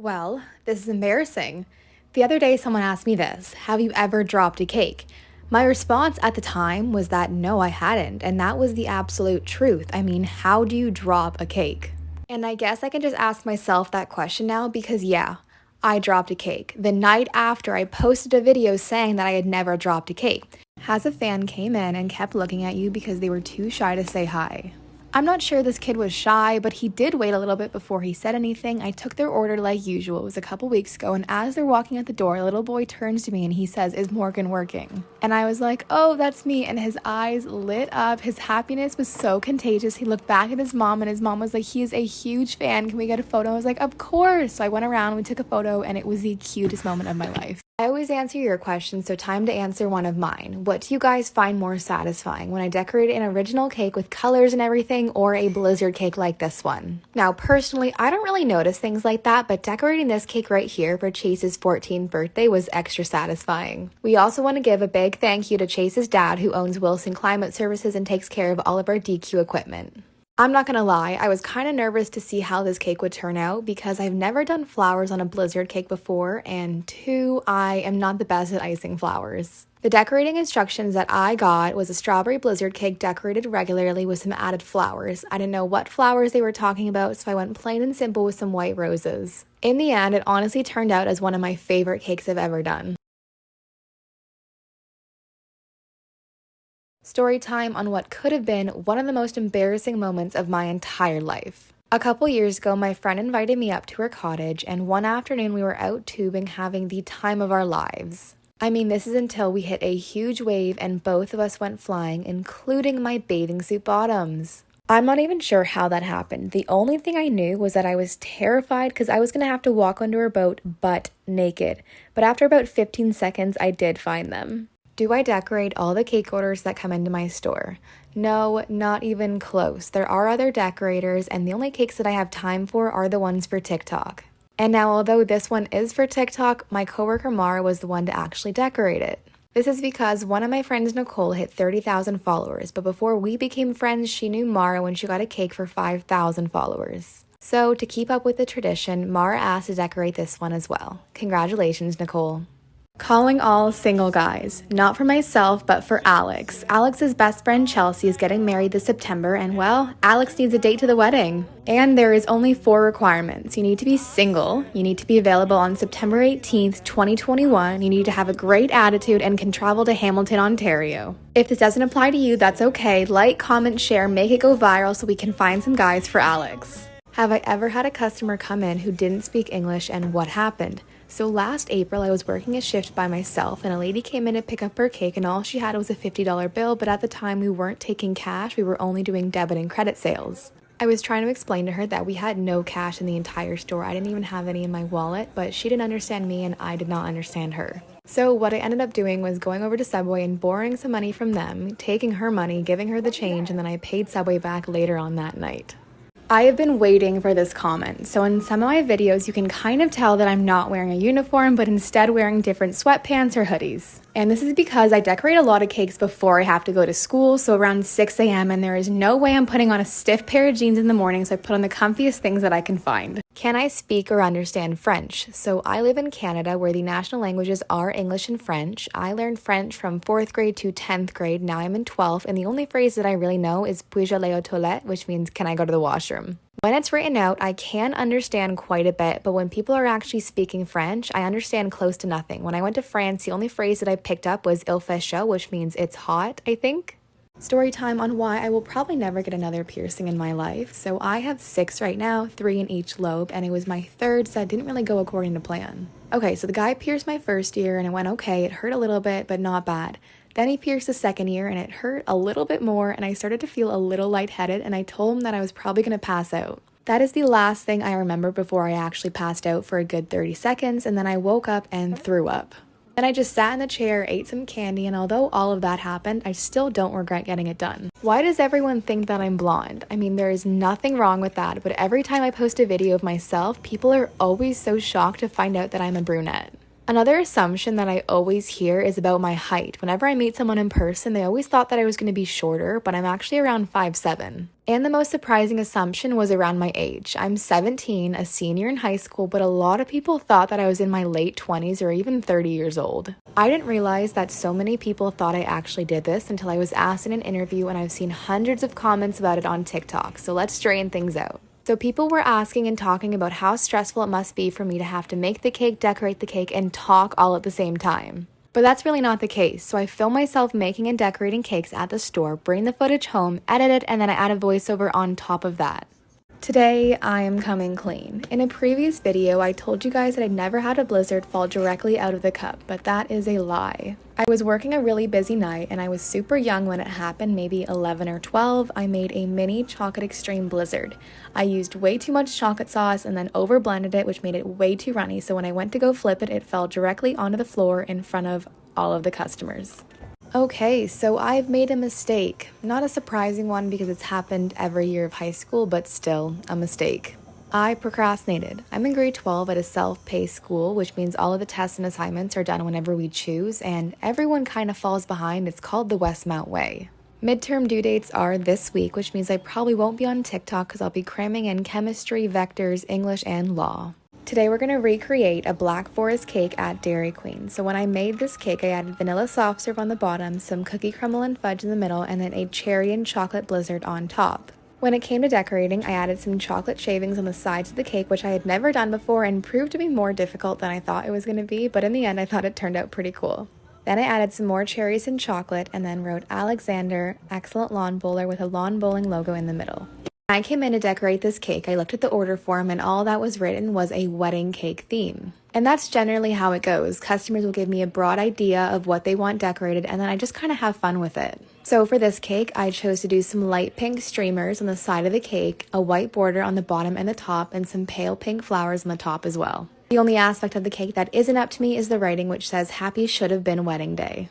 Well, this is embarrassing. The other day, someone asked me this: have you ever dropped a cake? My response at the time was that no, I hadn't, and that was the absolute truth. I mean, how do you drop a cake? And I guess I can just ask myself that question now because, yeah, I dropped a cake. The night after I posted a video saying that I had never dropped a cake, as a fan came in and kept looking at you because they were too shy to say hi. I'm not sure this kid was shy, but he did wait a little bit before he said anything. I took their order like usual. It was a couple weeks ago, and as they're walking out the door, a little boy turns to me and he says, "Is Morgan working?" And I was like, "Oh, that's me." And his eyes lit up. His happiness was so contagious. He looked back at his mom, and his mom was like, "He is a huge fan. Can we get a photo?" I was like, "Of course." So I went around, we took a photo, and it was the cutest moment of my life. I always answer your questions, so time to answer one of mine. What do you guys find more satisfying, when I decorate an original cake with colors and everything, or a blizzard cake like this one? Now, personally, I don't really notice things like that, but decorating this cake right here for Chase's 14th birthday was extra satisfying. We also want to give a big thank you to Chase's dad, who owns Wilson Climate Services and takes care of all of our DQ equipment. I'm not gonna lie, I was kind of nervous to see how this cake would turn out because I've never done flowers on a blizzard cake before, and two, I am not the best at icing flowers. The decorating instructions that I got was a strawberry blizzard cake decorated regularly with some added flowers. I didn't know what flowers they were talking about, so I went plain and simple with some white roses. In the end, it honestly turned out as one of my favorite cakes I've ever done. Story time on what could have been one of the most embarrassing moments of my entire life. A couple years ago, my friend invited me up to her cottage, and one afternoon we were out tubing having the time of our lives. I mean, this is until we hit a huge wave and both of us went flying, including my bathing suit bottoms. I'm not even sure how that happened. The only thing I knew was that I was terrified because I was going to have to walk onto her boat butt naked. But after about 15 seconds, I did find them. Do I decorate all the cake orders that come into my store? No, not even close. There are other decorators, and the only cakes that I have time for are the ones for TikTok. And now, although this one is for TikTok, my coworker Mara was the one to actually decorate it. This is because one of my friends, Nicole, hit 30,000 followers, but before we became friends, she knew Mara when she got a cake for 5,000 followers. So, to keep up with the tradition, Mara asked to decorate this one as well. Congratulations, Nicole. Calling all single guys. Not for myself, but for Alex. Alex's best friend Chelsea is getting married this September, and well, Alex needs a date to the wedding. And there is only 4 requirements. You need to be single, you need to be available on September 18th, 2021, you need to have a great attitude, and can travel to Hamilton, Ontario. If this doesn't apply to you, that's okay. Like, comment, share, make it go viral so we can find some guys for Alex. Have I ever had a customer come in who didn't speak English, and what happened? So last April, I was working a shift by myself, and a lady came in to pick up her cake, and all she had was a $50 bill, but at the time we weren't taking cash, we were only doing debit and credit sales. I was trying to explain to her that we had no cash in the entire store. I didn't even have any in my wallet, but she didn't understand me and I did not understand her. So what I ended up doing was going over to Subway and borrowing some money from them, taking her money, giving her the change, and then I paid Subway back later on that night. I have been waiting for this comment. So in some of my videos, you can kind of tell that I'm not wearing a uniform, but instead wearing different sweatpants or hoodies. And this is because I decorate a lot of cakes before I have to go to school, so around 6 a.m., and there is no way I'm putting on a stiff pair of jeans in the morning, so I put on the comfiest things that I can find. Can I speak or understand French? So I live in Canada, where the national languages are English and French. I learned French from 4th grade to 10th grade. Now I'm in 12th, and the only phrase that I really know is puis-je aller aux toilettes, which means can I go to the washroom? When it's written out, I can understand quite a bit, but when people are actually speaking French, I understand close to nothing. When I went to France, the only phrase that I picked up was il fait chaud, which means it's hot, I think. Story time on why I will probably never get another piercing in my life. So I have 6 right now, 3 in each lobe, and it was my 3rd, so it didn't really go according to plan. Okay, so the guy pierced my 1st ear, and it went okay. It hurt a little bit, but not bad. Then he pierced the 2nd ear, and it hurt a little bit more, and I started to feel a little lightheaded, and I told him that I was probably going to pass out. That is the last thing I remember before I actually passed out for a good 30 seconds, and then I woke up and threw up. Then I just sat in the chair, ate some candy, and although all of that happened, I still don't regret getting it done. Why does everyone think that I'm blonde? I mean, there is nothing wrong with that, but every time I post a video of myself, people are always so shocked to find out that I'm a brunette. Another assumption that I always hear is about my height. Whenever I meet someone in person, they always thought that I was going to be shorter, but I'm actually around 5'7". And the most surprising assumption was around my age. I'm 17, a senior in high school, but a lot of people thought that I was in my late 20s or even 30 years old. I didn't realize that so many people thought I actually did this until I was asked in an interview, and I've seen hundreds of comments about it on TikTok, so let's straighten things out. So people were asking and talking about how stressful it must be for me to have to make the cake, decorate the cake, and talk all at the same time. But that's really not the case, so I film myself making and decorating cakes at the store, bring the footage home, edit it, and then I add a voiceover on top of that. Today, I am coming clean. In a previous video, I told you guys that I'd never had a blizzard fall directly out of the cup, but that is a lie. I was working a really busy night and I was super young when it happened, maybe 11 or 12. I made a mini chocolate extreme blizzard. I used way too much chocolate sauce and then over blended it, which made it way too runny, so when I went to go flip it, it fell directly onto the floor in front of all of the customers. Okay, so I've made a mistake. Not a surprising one because it's happened every year of high school, but still a mistake. I procrastinated. I'm in grade 12 at a self-paced school, which means all of the tests and assignments are done whenever we choose, and everyone kind of falls behind. It's called the Westmount Way. Midterm due dates are this week, which means I probably won't be on TikTok because I'll be cramming in chemistry, vectors, English, and law. Today we're going to recreate a Black Forest cake at Dairy Queen. So when I made this cake, I added vanilla soft serve on the bottom, some cookie crumble and fudge in the middle, and then a cherry and chocolate blizzard on top. When it came to decorating, I added some chocolate shavings on the sides of the cake, which I had never done before and proved to be more difficult than I thought it was going to be, but in the end I thought it turned out pretty cool. Then I added some more cherries and chocolate and then wrote Alexander, excellent lawn bowler with a lawn bowling logo in the middle. When I came in to decorate this cake, I looked at the order form and all that was written was a wedding cake theme. And that's generally how it goes. Customers will give me a broad idea of what they want decorated and then I just kind of have fun with it. So for this cake, I chose to do some light pink streamers on the side of the cake, a white border on the bottom and the top, and some pale pink flowers on the top as well. The only aspect of the cake that isn't up to me is the writing, which says happy should have been wedding day.